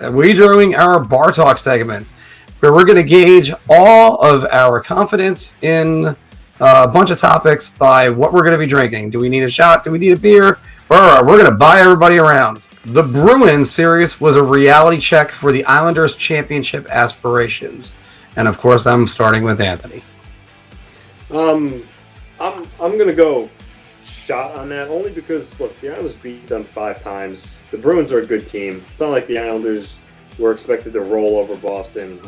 we're doing our bar talk segment where we're going to gauge all of our confidence in a bunch of topics by what we're going to be drinking. Do we need a shot? Do we need a beer? Or we're going to buy everybody around. The Bruins series was a reality check for the Islanders' championship aspirations. And of course, I'm starting with Anthony. I'm going to go shot on that only because, look, the Islanders beat them 5 times. The Bruins are a good team. It's not like the Islanders were expected to roll over Boston.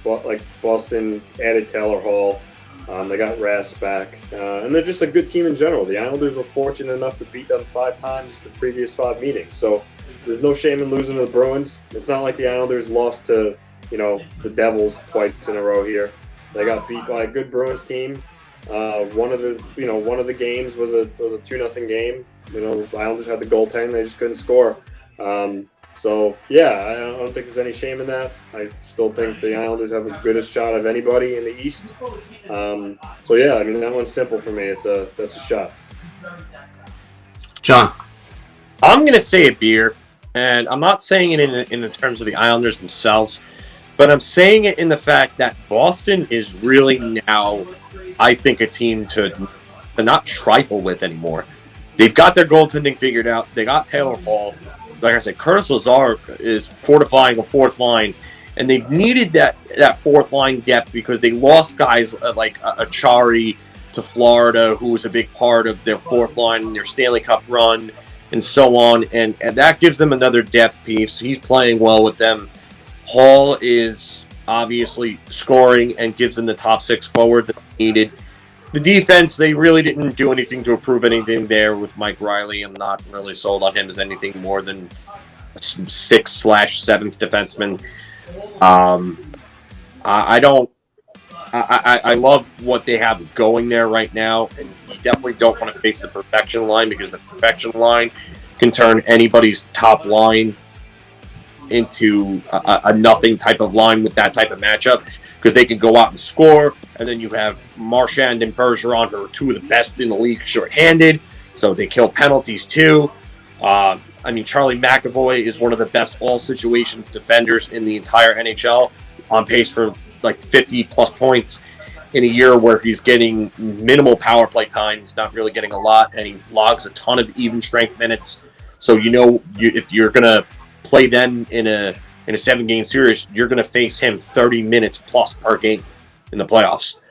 Like Boston added Taylor Hall. They got Rask back. And they're just a good team in general. The Islanders were fortunate enough to beat them 5 times the previous 5 meetings. So there's no shame in losing to the Bruins. It's not like the Islanders lost to, the Devils twice in a row here. They got beat by a good Bruins team. One of the games was a 2-0 game. The Islanders had the goaltending, they just couldn't score. So yeah, I don't think there's any shame in that. I still think the Islanders have the goodest shot of anybody in the East. So yeah, I mean that one's simple for me. That's a shot. John, I'm gonna say a beer, and I'm not saying it in the terms of the Islanders themselves, but I'm saying it in the fact that Boston is really now, I think, a team to not trifle with anymore. They've got their goaltending figured out. They got Taylor Hall. Like I said, Curtis Lazar is fortifying a 4th line, and they've needed that 4th line depth because they lost guys like Achari to Florida, who was a big part of their 4th line in their Stanley Cup run, and so on. And that gives them another depth piece. He's playing well with them. Hall is obviously scoring and gives them the top 6 forward that they needed. The defense, they really didn't do anything to improve anything there with Mike Riley. I'm not really sold on him as anything more than a 6/7th defenseman. I love what they have going there right now, and you definitely don't want to face the perfection line because the perfection line can turn anybody's top line into a nothing type of line with that type of matchup because they can go out and score, and then you have Marchand and Bergeron, who are 2 of the best in the league short-handed, so they kill penalties too. Charlie McAvoy is one of the best all-situations defenders in the entire NHL, on pace for like 50-plus points in a year where he's getting minimal power play time. He's not really getting a lot, and he logs a ton of even-strength minutes. So if you're going to play them in a 7-game series, you're going to face him 30 minutes plus per game in the playoffs.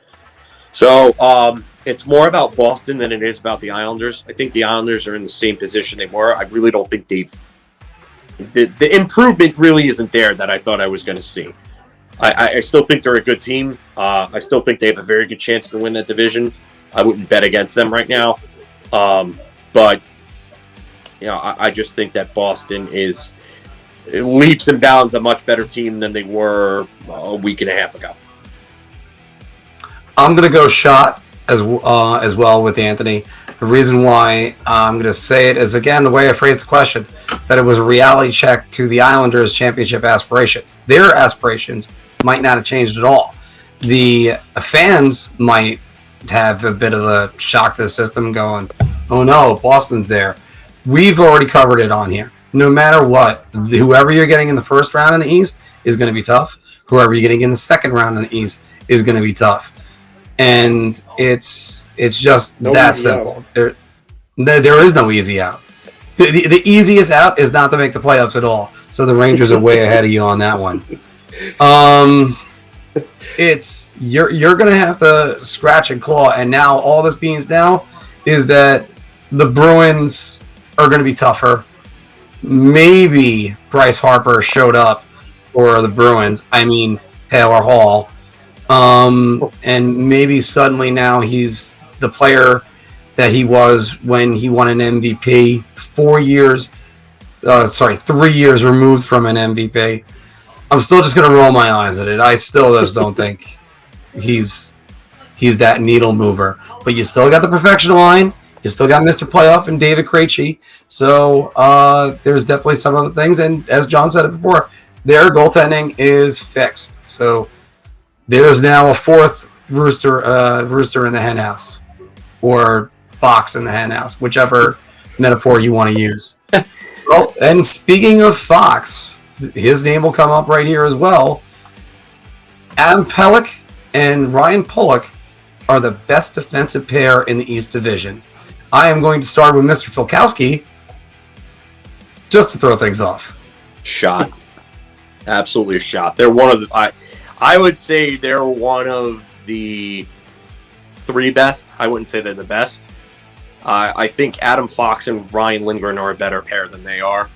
So it's more about Boston than it is about the Islanders. I think the Islanders are in the same position they were. I really don't think the improvement really isn't there that I thought I was going to see. I still think they're a good team. I still think they have a very good chance to win that division. I wouldn't bet against them right now. But I just think that Boston is leaps and bounds a much better team than they were a week and a half ago. I'm going to go shot as well with Anthony. The reason why I'm going to say it is, again, the way I phrased the question, that it was a reality check to the Islanders' championship aspirations. Their aspirations might not have changed at all. The fans might have a bit of a shock to the system going, oh no, Boston's there. We've already covered it on here. No matter what, whoever you're getting in the first round in the East is going to be tough. Whoever you're getting in the second round in the East is going to be tough. And it's just that simple. There is no easy out. The easiest out is not to make the playoffs at all. So the Rangers are way ahead of you on that one. It's you're going to have to scratch and claw. And now all this means now is that the Bruins are going to be tougher. Maybe Bryce Harper showed up for the Bruins. I mean, Taylor Hall. And maybe suddenly now he's the player that he was when he won an MVP 3 years removed from an MVP. I'm still just going to roll my eyes at it. I still just don't think he's that needle mover. But you still got the perfection line. You still got Mr. Playoff and David Krejci. So there's definitely some other things. And as John said it before, their goaltending is fixed. So there's now a 4th rooster in the henhouse, or fox in the henhouse, whichever metaphor you want to use. Well, and speaking of fox, his name will come up right here as well. Adam Pelech and Ryan Pullock are the best defensive pair in the East Division. I am going to start with Mr. Filkowski just to throw things off. Shot. Absolutely a shot. They're one of the... I would say they're one of the 3 best. I wouldn't say they're the best. I think Adam Fox and Ryan Lindgren are a better pair than they are.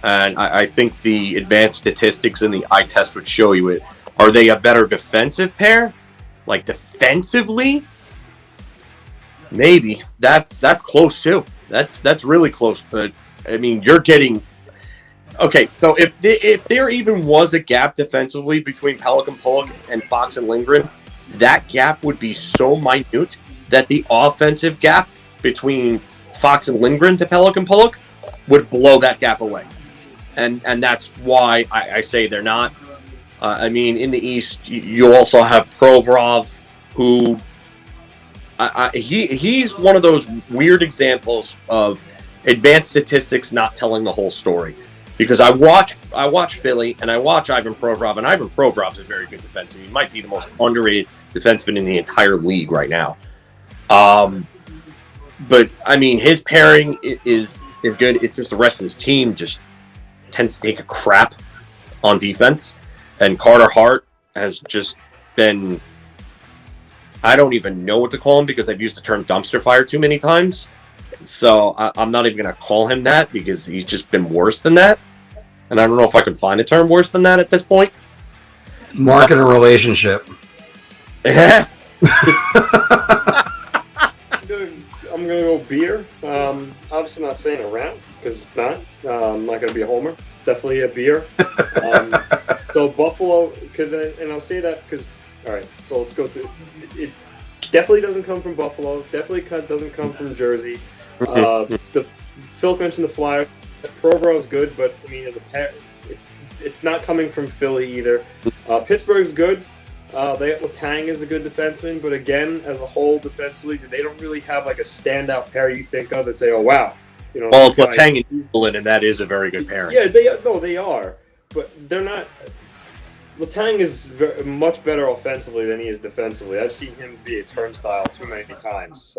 And I think the advanced statistics in the eye test would show you it. Are they a better defensive pair? Like defensively? Maybe. That's close too. That's really close. But I mean, you're getting... Okay, so if there even was a gap defensively between Pelech and Pullock and Fox and Lindgren, that gap would be so minute that the offensive gap between Fox and Lindgren to Pelech and Pullock would blow that gap away. And that's why I say they're not. I mean, in the East, you also have Provorov, who he's one of those weird examples of advanced statistics not telling the whole story. Because I watch Philly and I watch Ivan Provorov, and Ivan Provorov is a very good defenseman. He might be the most underrated defenseman in the entire league right now. But I mean, his pairing is good. It's just the rest of his team just tends to take a crap on defense. And Carter Hart has just been, I don't even know what to call him because I've used the term dumpster fire too many times. So I'm not even going to call him that because he's just been worse than that. And I don't know if I can find a term worse than that at this point. Marc in a relationship. I'm going to go beer. Obviously not saying around because it's not. I'm not going to be a homer. It's definitely a beer. So Buffalo, and I'll say that because, all right, so let's go through. It definitely doesn't come from Buffalo. Definitely doesn't come from Jersey. Phil mentioned the Flyers. Provorov's good, but I mean, as a pair, it's not coming from Philly either. Pittsburgh's good. Letang is a good defenseman, but again, as a whole, defensively, they don't really have like a standout pair you think of and say, "Oh wow." You know, well, it's Letang and Eastlin, and that is a very good pairing. Yeah, they are, but they're not. Letang is much better offensively than he is defensively. I've seen him be a turnstile too many times.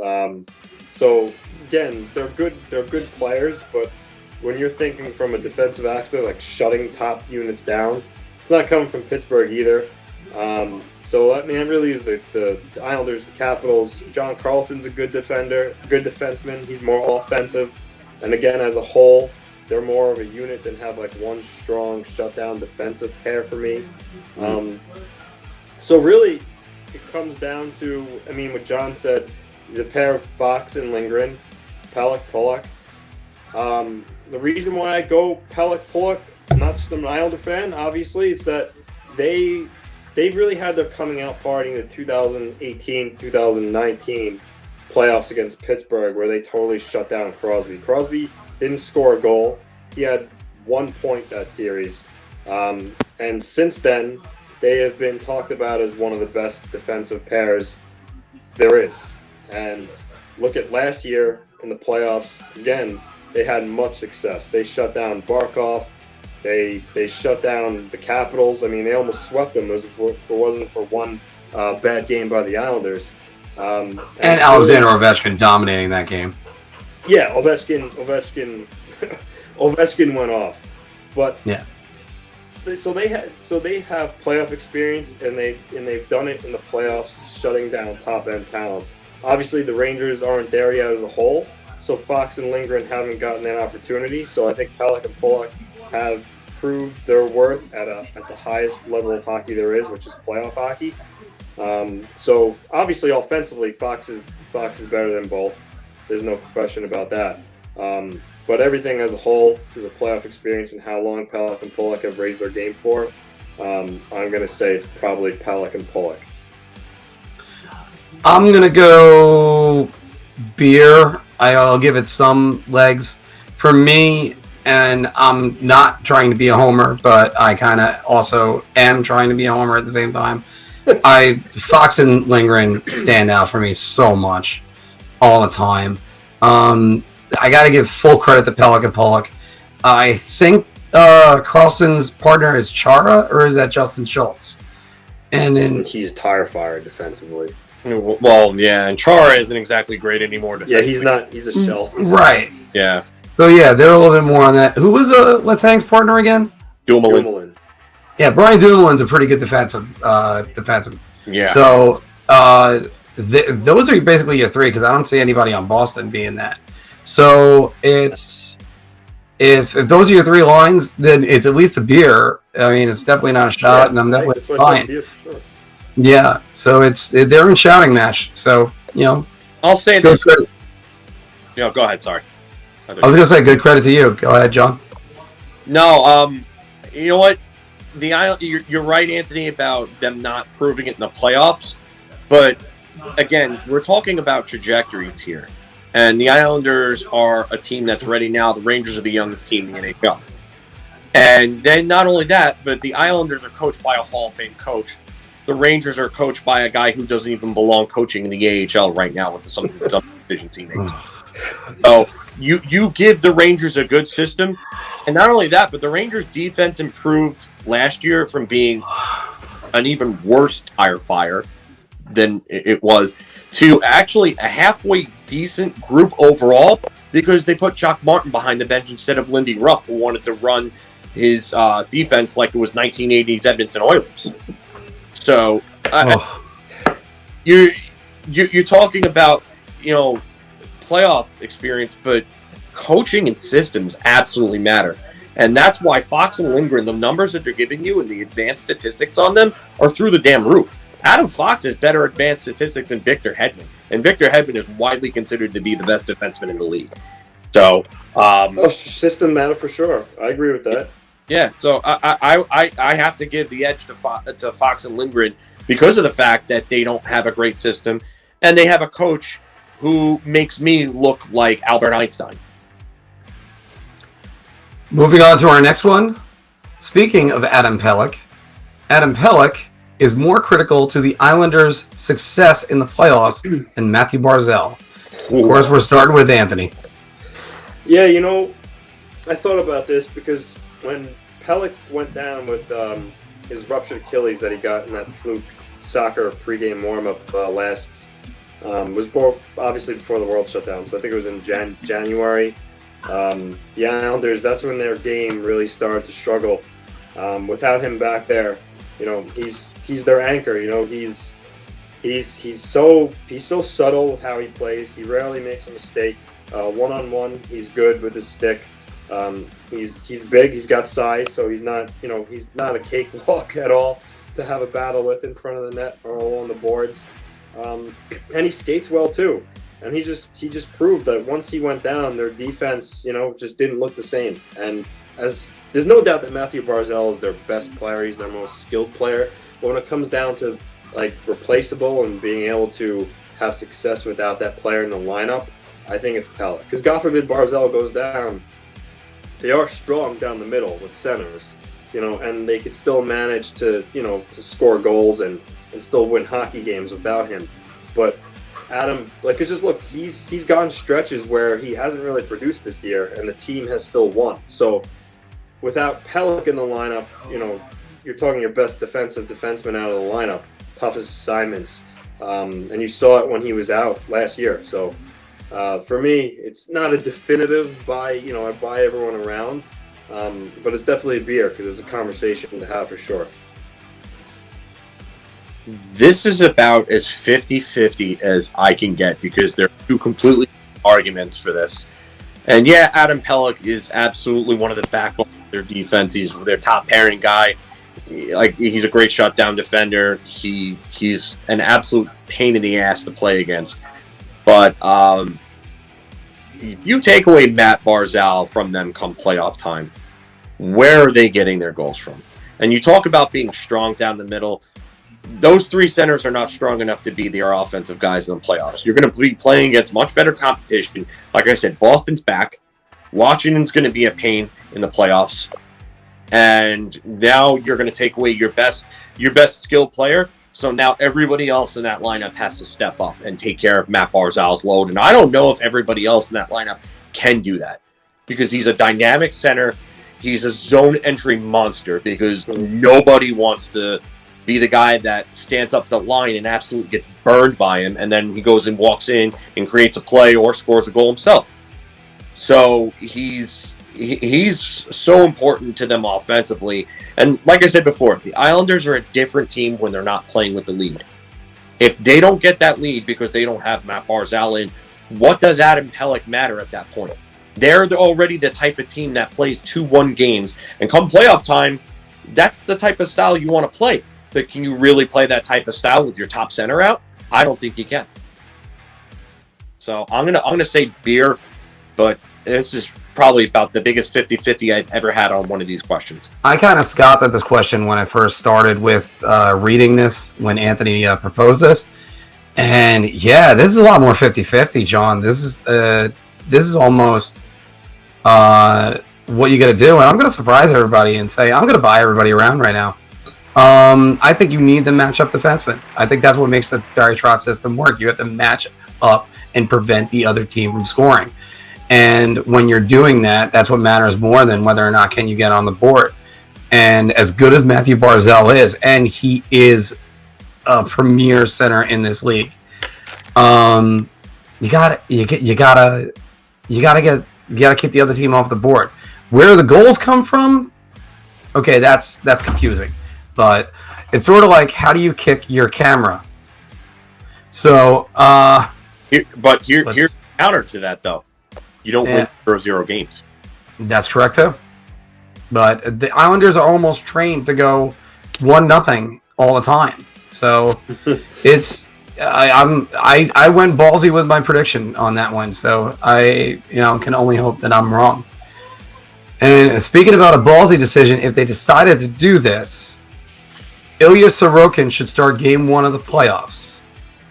So again, they're good players, but when you're thinking from a defensive aspect, like shutting top units down, it's not coming from Pittsburgh either. So I mean, that really is the Islanders, the Capitals. John Carlson's a good defender, good defenseman. He's more offensive, and again, as a whole, they're more of a unit than have like one strong shutdown defensive pair for me. So really, it comes down to, I mean, what John said, the pair of Fox and Lindgren, Pelech, Pullock. The reason why I go Pelech, Pullock, not just an Islander fan, obviously, is that they really had their coming out party in the 2018-2019 playoffs against Pittsburgh, where they totally shut down Crosby. Crosby didn't score a goal. He had 1 point that series. And since then, they have been talked about as one of the best defensive pairs there is. And look at last year in the playoffs. Again, they had much success. They shut down Barkov. They shut down the Capitals. I mean, they almost swept them. It wasn't for one bad game by the Islanders. And Alexander Ovechkin dominating that game. Yeah, Ovechkin went off. But yeah. So they have playoff experience, and they've done it in the playoffs, shutting down top end talents. Obviously, the Rangers aren't there yet as a whole, so Fox and Lindgren haven't gotten that opportunity. So I think Pelech and Pullock have proved their worth at the highest level of hockey there is, which is playoff hockey. So obviously, offensively, Fox is better than both. There's no question about that. But everything as a whole, there's a playoff experience and how long Pelech and Pullock have raised their game for. I'm going to say it's probably Pelech and Pullock. I'm going to go beer. I'll give it some legs. For me, and I'm not trying to be a homer, but I kind of also am trying to be a homer at the same time. Fox and Lindgren stand out for me so much all the time. I got to give full credit to Pelech and Pullock. I think Carlson's partner is Chara, or is that Justin Schultz? And then he's tire fire defensively. Well, yeah, and Chara isn't exactly great anymore defensively. Yeah, he's not. He's a shell. Right. Yeah. So yeah, they're a little bit more on that. Who was Letang's partner again? Dumoulin. Yeah, Brian Dumoulin's a pretty good defensive. Yeah. So those are basically your three, because I don't see anybody on Boston being that. So it's if those are your three lines, then it's at least a beer. I mean, it's definitely not a shot, and I'm definitely fine. Beer for sure. Yeah, so they're in shouting match. So I'll say this. Go ahead. Sorry. I was gonna say good credit to you. Go ahead, John. No, you know what? You're right, Anthony, about them not proving it in the playoffs. But again, we're talking about trajectories here. And the Islanders are a team that's ready now. The Rangers are the youngest team in the NHL. And then not only that, but the Islanders are coached by a Hall of Fame coach. The Rangers are coached by a guy who doesn't even belong coaching in the AHL right now with some division teammates. So you give the Rangers a good system. And not only that, but the Rangers defense improved last year from being an even worse tire fire than it was to actually a halfway decent group overall, because they put Jock Martin behind the bench instead of Lindy Ruff, who wanted to run his defense like it was 1980s Edmonton Oilers. So you're talking about playoff experience, but coaching and systems absolutely matter. And that's why Fox and Lindgren, the numbers that they're giving you and the advanced statistics on them are through the damn roof. Adam Fox has better advanced statistics than Victor Hedman. And Victor Hedman is widely considered to be the best defenseman in the league. So, system matter for sure. I agree with that. Yeah, so I have to give the edge to Fox and Lindgren because of the fact that they don't have a great system, and they have a coach who makes me look like Albert Einstein. Moving on to our next one. Speaking of Adam Pelech is more critical to the Islanders' success in the playoffs than Matthew Barzal. Of course, we're starting with Anthony. Yeah, I thought about this because when Pelech went down with his ruptured Achilles that he got in that fluke soccer pregame warm-up was obviously before the world shut down, so I think it was in January. The Islanders, that's when their game really started to struggle. Without him back there, he's their anchor. He's so subtle with how he plays. He rarely makes a mistake. One-on-one, he's good with his stick. He's big. He's got size, so he's not a cakewalk at all to have a battle with in front of the net or along the boards. And he skates well too. And he just proved that once he went down, their defense, just didn't look the same. And there's no doubt that Matthew Barzal is their best player. He's their most skilled player. But when it comes down to replaceable and being able to have success without that player in the lineup, I think it's Pelech. Because God forbid Barzal goes down, they are strong down the middle with centers, and they could still manage to score goals and still win hockey games without him. But Adam, he's gone stretches where he hasn't really produced this year, and the team has still won. So without Pelech in the lineup, you're talking your best defensive defenseman out of the lineup, toughest assignments, and you saw it when he was out last year. So for me, it's not a definitive buy. I buy everyone around, but it's definitely a beer because it's a conversation to have for sure. This is about as 50-50 as I can get because there are two completely arguments for this. And yeah, Adam Pelech is absolutely one of the backbone of their defense. He's their top pairing guy. He's a great shutdown defender. He's an absolute pain in the ass to play against. But if you take away Matt Barzal from them come playoff time, where are they getting their goals from? And you talk about being strong down the middle. Those three centers are not strong enough to be their offensive guys in the playoffs. You're going to be playing against much better competition. Like I said, Boston's back. Washington's going to be a pain in the playoffs. And now you're going to take away your best skilled player. So now everybody else in that lineup has to step up and take care of Matt Barzal's load. And I don't know if everybody else in that lineup can do that because he's a dynamic center. He's a zone entry monster because nobody wants to be the guy that stands up the line and absolutely gets burned by him, and then he goes and walks in and creates a play or scores a goal himself. So he's so important to them offensively. And like I said before, the Islanders are a different team when they're not playing with the lead. If they don't get that lead because they don't have Matt Barzal in, what does Adam Pelech matter at that point? They're already the type of team that plays 2-1 games. And come playoff time, that's the type of style you want to play. But can you really play that type of style with your top center out? I don't think you can. So I'm gonna say beer, but this is probably about the biggest 50-50 I've ever had on one of these questions. I kind of scoffed at this question when I first started with reading this, when Anthony proposed this. And yeah, this is a lot more 50-50, John. This is almost what you got to do. And I'm going to surprise everybody and say I'm going to buy everybody around right now. I think you need the matchup defenseman. I think that's what makes the Barry Trotz system work. You have to match up and prevent the other team from scoring. And when you're doing that, that's what matters more than whether or not can you get on the board. And as good as Matthew Barzal is, and he is a premier center in this league, you gotta keep the other team off the board. Where the goals come from, okay, that's confusing. But it's sort of like, how do you kick your camera? So, here's the counter to that, though. You don't win 0-0 games. That's correct, too. But the Islanders are almost trained to go 1-0 all the time. So it's I went ballsy with my prediction on that one. So I can only hope that I'm wrong. And speaking about a ballsy decision, if they decided to do this, Ilya Sorokin should start game 1 of the playoffs.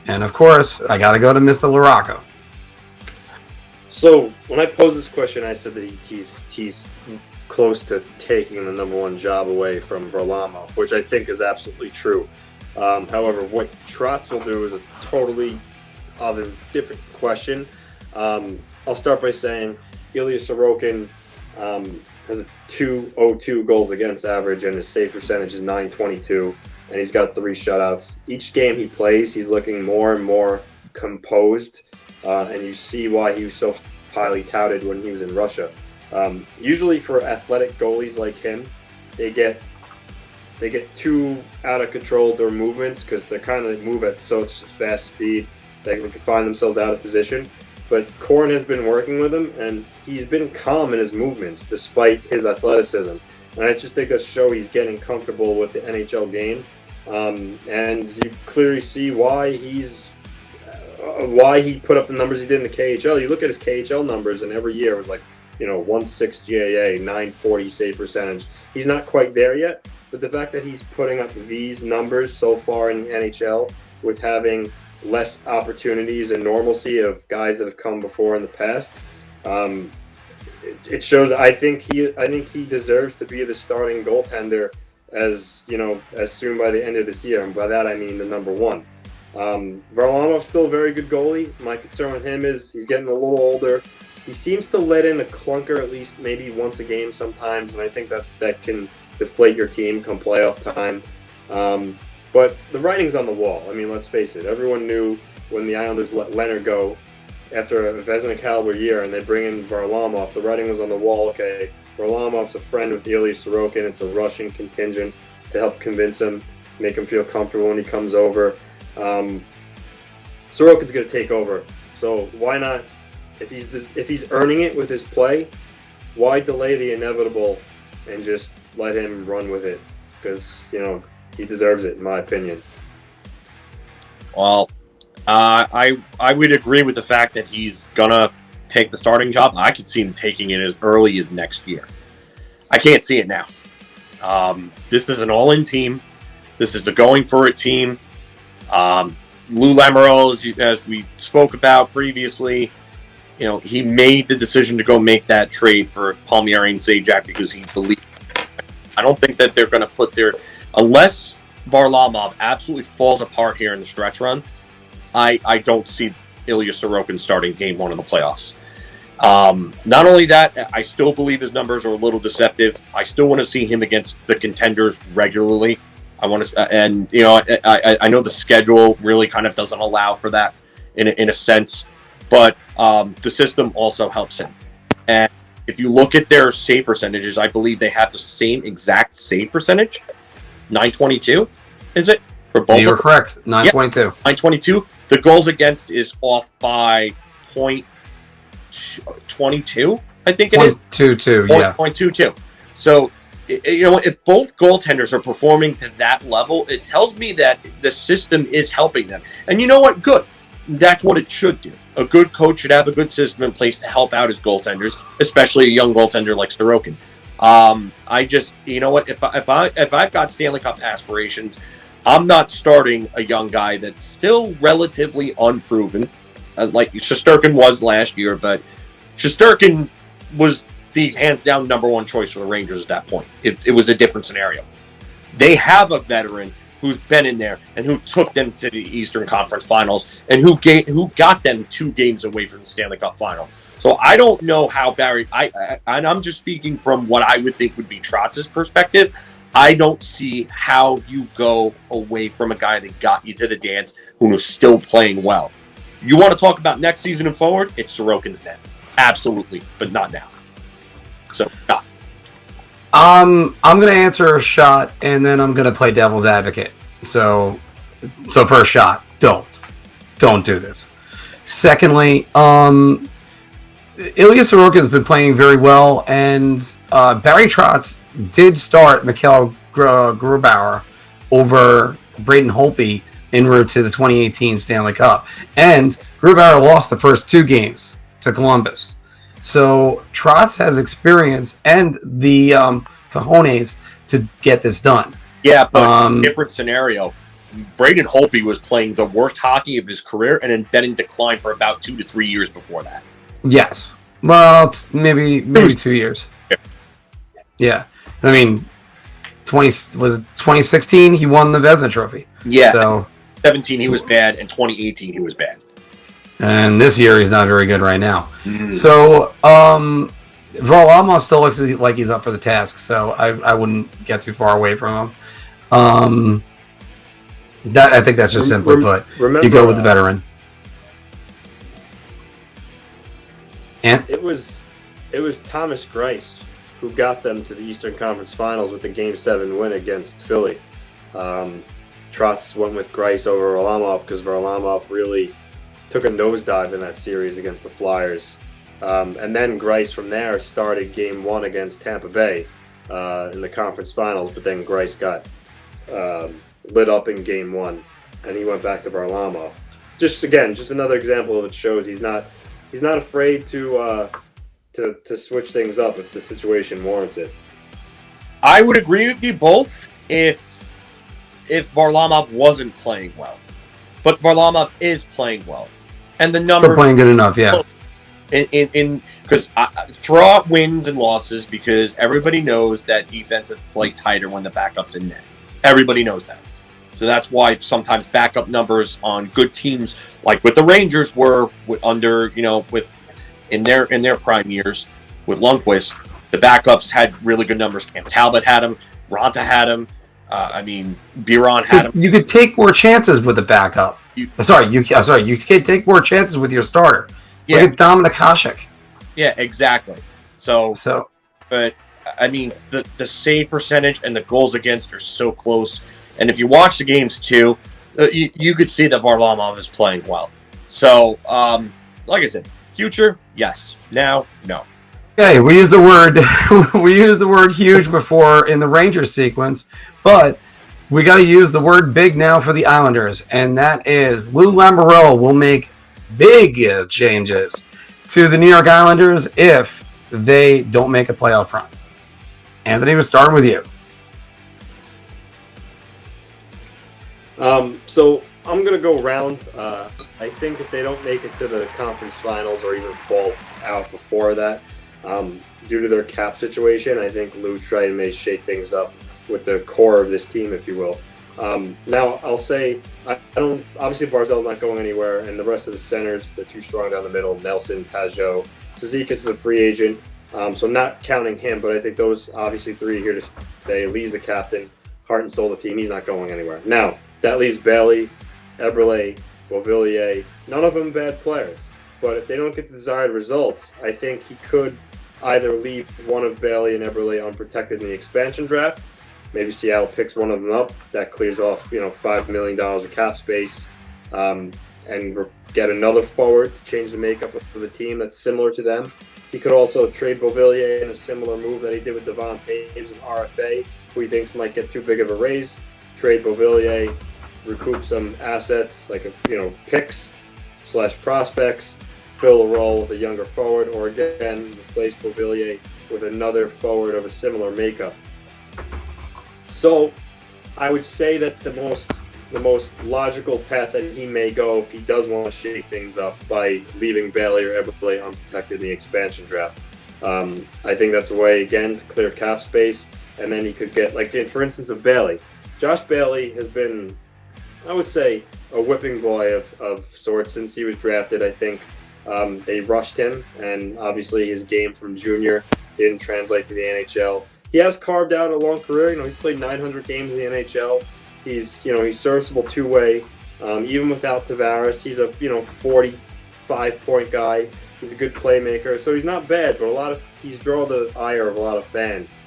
And of course, I got to go to Mr. Larocco. So when I posed this question, I said that he's close to taking the number 1 job away from Varlarmov, which I think is absolutely true. However, what Trotz will do is a totally different question. I'll start by saying Ilya Sorokin has a 2.02 goals against average, and his save percentage is .922, and he's got 3 shutouts. Each game he plays, he's looking more and more composed. And you see why he was so highly touted when he was in Russia. Usually for athletic goalies like him, they get too out of control with their movements because they move at such fast speed that they can find themselves out of position. But Korn has been working with him, and he's been calm in his movements despite his athleticism. And I just think that's show he's getting comfortable with the NHL game. And you clearly see why he put up the numbers he did in the KHL. You look at his KHL numbers, and every year it was like, 1.6 GAA, 940 save percentage. He's not quite there yet, but the fact that he's putting up these numbers so far in the NHL with having less opportunities and normalcy of guys that have come before in the past, it shows. I think he deserves to be the starting goaltender as soon by the end of this year, and by that I mean the number 1. Varlarmov's still a very good goalie. My concern with him is he's getting a little older. He seems to let in a clunker at least maybe once a game sometimes, and I think that can deflate your team come playoff time. But the writing's on the wall. I mean, let's face it. Everyone knew when the Islanders let Leonard go after a Vezina caliber year and they bring in Varlarmov, the writing was on the wall. Okay, Varlarmov's a friend with Ilya Sorokin. It's a Russian contingent to help convince him, make him feel comfortable when he comes over. Sorokin's going to take over, so why not? If he's earning it with his play, why delay the inevitable and just let him run with it? Because he deserves it, in my opinion. Well, I would agree with the fact that he's gonna take the starting job. I could see him taking it as early as next year. I can't see it now. This is an all-in team. This is a going-for-it team. Lou Lamoriello, as we spoke about previously, he made the decision to go make that trade for Palmieri and Zajac because he believed. I don't think that they're going to put unless Varlarmov absolutely falls apart here in the stretch run, I don't see Ilya Sorokin starting game 1 of the playoffs. Not only that, I still believe his numbers are a little deceptive. I still want to see him against the contenders regularly. I want to, and I know the schedule really kind of doesn't allow for that in a sense, but the system also helps him. And if you look at their save percentages, I believe they have the same exact save percentage, 922. Is it for both? You were correct, 922. Yeah, 922. The goals against is off by 0.22, I think it is. 0.22, yeah. 0.22. So, if both goaltenders are performing to that level, it tells me that the system is helping them. And you know what? Good. That's what it should do. A good coach should have a good system in place to help out his goaltenders, especially a young goaltender like Sorokin. I just, you know what? If I've got Stanley Cup aspirations, I'm not starting a young guy that's still relatively unproven, like Shesterkin was last year. But Shesterkin was the hands-down number one choice for the Rangers at that point. It was a different scenario. They have a veteran who's been in there and who took them to the Eastern Conference Finals and who got them 2 games away from the Stanley Cup Final. So I don't know how Barry. And I'm just speaking from what I would think would be Trotz's perspective. I don't see how you go away from a guy that got you to the dance who was still playing well. You want to talk about next season and forward? It's Sorokin's net, absolutely, but not now. So, not. I'm going to answer a shot, and then I'm going to play devil's advocate. So for a shot, don't do this. Secondly, Ilya Sorokin has been playing very well, and Barry Trotz did start Mikhail Grubauer over Braden Holtby en route to the 2018 Stanley Cup. And Grubauer lost the first 2 games to Columbus. So Trotz has experience and the cojones to get this done. Yeah, but different scenario. Braden Holtby was playing the worst hockey of his career and had been in decline for about 2 to 3 years before that. Yes. Well, maybe 2 years. Yeah. I mean, 2016 he won the Vezina Trophy. Yeah. So 2017 he was bad, and 2018 he was bad. And this year he's not very good right now. Mm-hmm. So Varlarmov still looks like he's up for the task, so I wouldn't get too far away from him. That I think that's just simply put. Remember, you go with the veteran. And it was Thomas Greiss who got them to the Eastern Conference Finals with the Game 7 win against Philly. Trotz went with Greiss over Varlarmov because Varlarmov really took a nosedive in that series against the Flyers. And then Greiss from there started Game 1 against Tampa Bay in the conference finals, but then Greiss got lit up in Game 1, and he went back to Varlarmov. Just another example of it shows he's not afraid to switch things up if the situation warrants it. I would agree with you both if Varlarmov wasn't playing well, but Varlarmov is playing well, and the numbers still playing good enough, yeah. Because throughout wins and losses, because everybody knows that defense is play tighter when the backup's in net. Everybody knows that. So that's why sometimes backup numbers on good teams, like with the Rangers, were under, in their prime years with Lundqvist, the backups had really good numbers. Cam Talbot had him, Ranta had him. Biron had him. You could take more chances with the backup. You could take more chances with your starter. Yeah. Look at Dominik Hasek. Yeah, exactly. So, but I mean, the save percentage and the goals against are so close. And if you watch the games too, you could see that Varlarmov is playing well. So, like I said, future, yes. Now, no. Okay, we used the word huge before in the Rangers sequence, but we got to use the word big now for the Islanders, and that is Lou Lamoriello will make big changes to the New York Islanders if they don't make a playoff run. Anthony, we'll start with you. So I'm going to go round. I think if they don't make it to the conference finals or even fall out before that, due to their cap situation, I think Lou tried and may shake things up with the core of this team, if you will. Now, I'll say, I don't, obviously Barzal's not going anywhere, and the rest of the centers, they're too strong down the middle. Nelson, Pajot, Zizekas is a free agent, so I'm not counting him, but I think those, obviously, three are here to stay. Lee's the captain, heart and soul of the team. He's not going anywhere. Now, that leaves Bailey, Eberle, Beuvillier. None of them bad players, but if they don't get the desired results, I think he could either leave one of Bailey and Eberle unprotected in the expansion draft. Maybe Seattle picks one of them up. That clears off, $5 million of cap space, and get another forward to change the makeup of the team that's similar to them. He could also trade Beuvillier in a similar move that he did with Devon Taves and RFA, who he thinks might get too big of a raise. Trade Beuvillier, recoup some assets like picks / prospects, fill a role with a younger forward, or again replace Beuvillier with another forward of a similar makeup. So I would say that the most logical path that he may go, if he does want to shake things up by leaving Bailey or Eberle unprotected in the expansion draft, I think that's a way, again, to clear cap space. And then he could get, for instance, of Bailey. Josh Bailey has been, I would say, a whipping boy of sorts since he was drafted. I think they rushed him, and obviously his game from junior didn't translate to the NHL. He has carved out a long career. He's played 900 games in the NHL. He's serviceable two-way. Even without Tavares, he's a 45-point guy. He's a good playmaker, so he's not bad. But he's drawn the ire of a lot of fans.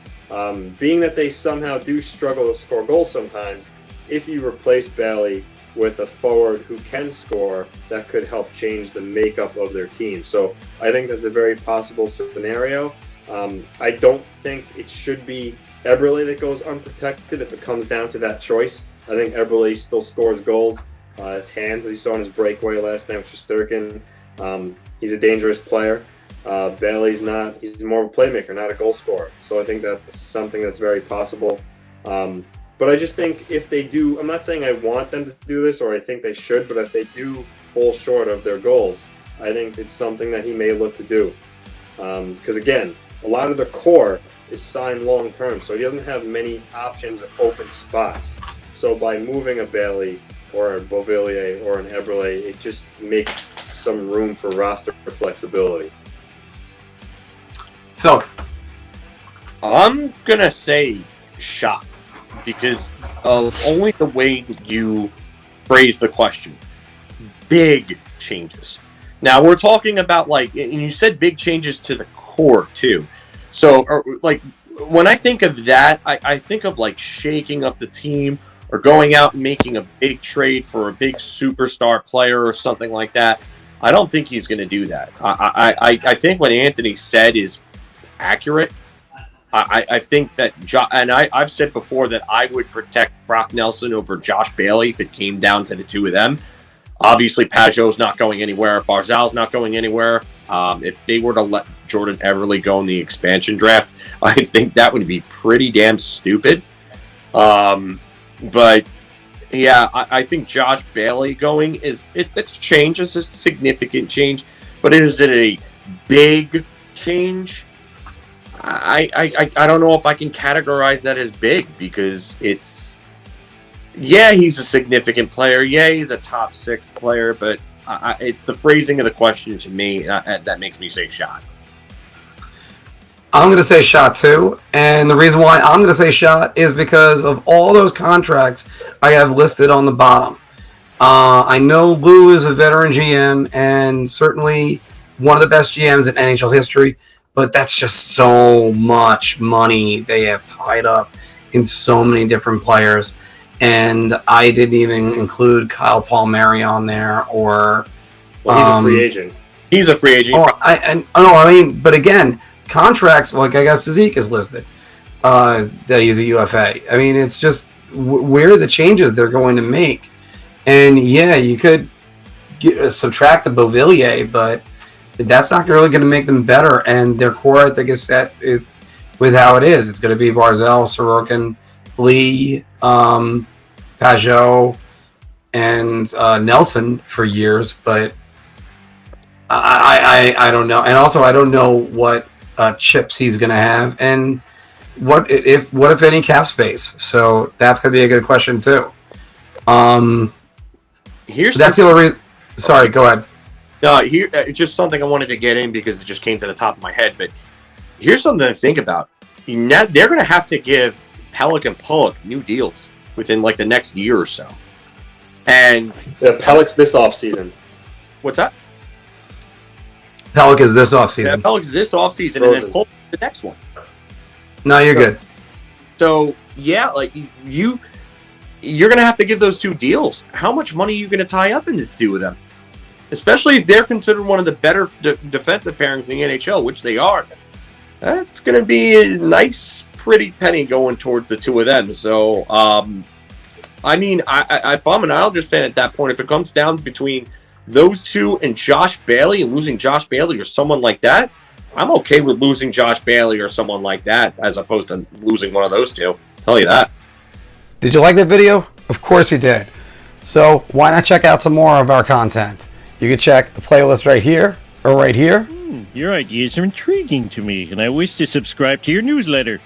Being that they somehow do struggle to score goals sometimes, if you replace Bailey with a forward who can score, that could help change the makeup of their team. So I think that's a very possible scenario. I don't think it should be Eberle that goes unprotected if it comes down to that choice. I think Eberle still scores goals. His hands, as you saw in his breakaway last night with Shesterkin, he's a dangerous player. Bailey's not. He's more of a playmaker, not a goal scorer. So I think that's something that's very possible. But I just think if they do, I'm not saying I want them to do this or I think they should, but if they do fall short of their goals, I think it's something that he may look to do. Because again, a lot of the core is signed long term, so he doesn't have many options of open spots. So by moving a Bailey or a Beuvillier or an Eberle, it just makes some room for roster flexibility. Filk. I'm gonna say shot because of only the way that you phrase the question. Big changes. Now we're talking about and you said big changes to the core too. So when I think of that, I think of shaking up the team or going out and making a big trade for a big superstar player or something like that. I don't think he's going to do that. I think what Anthony said is accurate. I think that, I've said before that I would protect Brock Nelson over Josh Bailey if it came down to the two of them. Obviously, Pajot's not going anywhere. Barzal's not going anywhere. If they were to let Jordan Eberle go in the expansion draft, I think that would be pretty damn stupid. But yeah, I think Josh Bailey going it's a change. It's a significant change, but is it a big change? I don't know if I can categorize that as big because he's a significant player. Yeah, he's a top 6 player, but it's the phrasing of the question to me that makes me say shot. I'm going to say shot too, and the reason why I'm going to say shot is because of all those contracts I have listed on the bottom. I know Lou is a veteran GM and certainly one of the best GMs in NHL history, but that's just so much money they have tied up in so many different players. And I didn't even include Kyle Palmieri on there, or he's a free agent. He's a free agent. But again, contracts I guess Zeke is listed that he's a UFA. I mean, it's just where are the changes they're going to make, and yeah, you could subtract the Beuvillier, but that's not really going to make them better. And their core, I think, is set with how it is. It's going to be Barzal, Sorokin, Lee, Pajot, and Nelson for years, but I don't know. And also, I don't know what chips he's going to have, and what if any cap space. So that's going to be a good question too. Here's That's the only reason. Sorry, go ahead. here it's just something I wanted to get in because it just came to the top of my head. But here's something to think about. They're going to have to give Pelech and Pullock new deals within like the next year or so. And Pelech's this offseason. What's that? Pelech is this Yeah, offseason. Pelech's this offseason, and then Pullock the next one. No, you're good. So yeah, like you're going to have to give those two deals. How much money are you going to tie up in the two of them? Especially if they're considered one of the better defensive pairings in the NHL, which they are. That's going to be a nice, pretty penny going towards the two of them. So, I mean, if I'm an Islanders fan at that point, if it comes down between those two and Josh Bailey and losing Josh Bailey or someone like that, I'm okay with losing Josh Bailey or someone like that as opposed to losing one of those two. I'll tell you that. Did you like that video? Of course you did. So why not check out some more of our content? You can check the playlist right here or right here. Your ideas are intriguing to me, and I wish to subscribe to your newsletter.